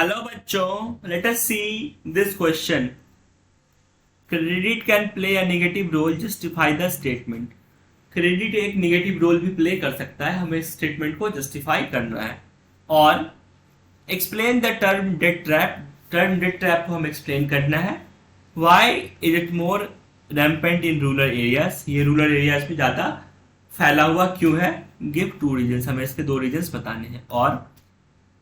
Hello बच्चों, let us see this question. Credit can play a negative role, justify the statement. Credit एक negative role भी play कर सकता है, हमें स्टेटमेंट को जस्टिफाई करना है। और explain the term debt trap. Term debt trap को हमें एक्सप्लेन करना है। Why is it more rampant in rural areas, ये रूरल एरियाज में ज़्यादा फैला हुआ क्यों है। गिव टू रीजन्स, हमें इसके दो रीजन्स बताने हैं। और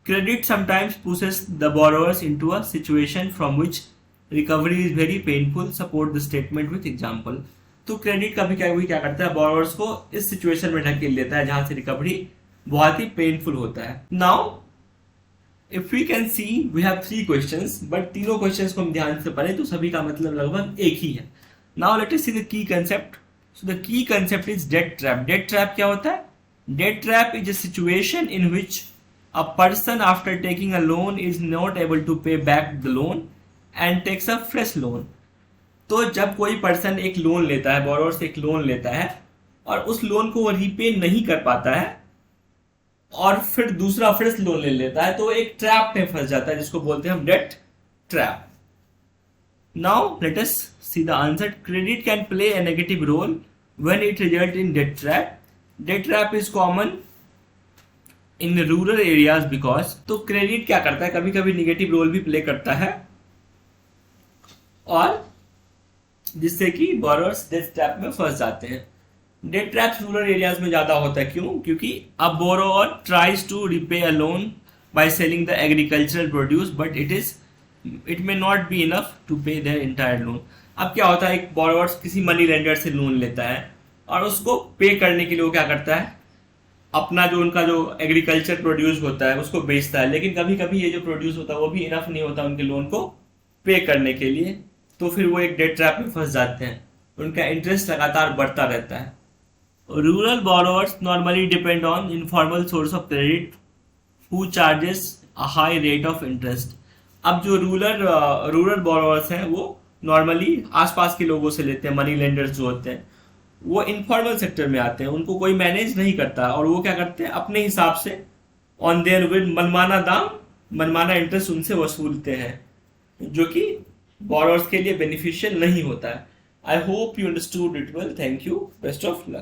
credit sometimes pushes the borrowers into a situation from which recovery is very painful. Support the statement with example. तो क्रेडिट का भी क्या करता है, बोरोवर्स को इस सिचुएशन में ढकेल देता है जहां से रिकवरी बहुत ही पेनफुल होता है। Now if we can see we have 3 questions, but तीनों क्वेश्चंस को हम ध्यान से पढ़ें तो सभी का मतलब लगभग एक ही है। Now let us see the key concept. So the key concept is date trap. Debt trap क्या होता है? Date trap is a situation in which a person after taking a loan is not able to pay back the loan and takes a fresh loan. तो जब कोई person एक loan लेता है, borrower से एक लोन लेता है और उस लोन को वो रीपे नहीं कर पाता है और फिर दूसरा फ्रेश लोन ले लेता है, तो एक ट्रैप में फंस जाता है जिसको बोलते हैं हम debt trap. Now let us see the answer. Credit can play a negative role when it result in debt trap. Debt trap is common in rural areas because, तो क्रेडिट क्या करता है, कभी कभी निगेटिव रोल भी play करता है और जिससे कि बोरोवर्स डेट ट्रैप में फंस जाते हैं। डेट ट्रैप रूरल एरियाज में ज्यादा होता है, क्यों? क्योंकि a borrower tries to repay a loan by selling the agricultural produce but it may not be enough to pay their entire loan. अब क्या होता है, एक बोरोवर किसी मनी लेंडर से लोन लेता है और उसको पे करने के लिए वो क्या करता है, अपना जो उनका जो एग्रीकल्चर प्रोड्यूस होता है उसको बेचता है, लेकिन कभी कभी ये जो प्रोड्यूस होता है वो भी इनफ नहीं होता उनके लोन को पे करने के लिए, तो फिर वो एक डेट ट्रैप में फंस जाते हैं, उनका इंटरेस्ट लगातार बढ़ता रहता है। Rural borrowers normally depend on informal source of credit who charges a high rate of interest. अब जो रूरल बोरोवर्स हैं वो नॉर्मली आसपास के लोगों से लेते हैं, मनी लेंडर्स जो होते हैं वो इनफॉर्मल सेक्टर में आते हैं, उनको कोई मैनेज नहीं करता और वो क्या करते हैं अपने हिसाब से ऑन देयर विल मनमाना दाम, मनमाना इंटरेस्ट उनसे वसूलते हैं, जो कि बोरोवर्स के लिए बेनिफिशियल नहीं होता है। I hope you understood it well. Thank you, best of luck.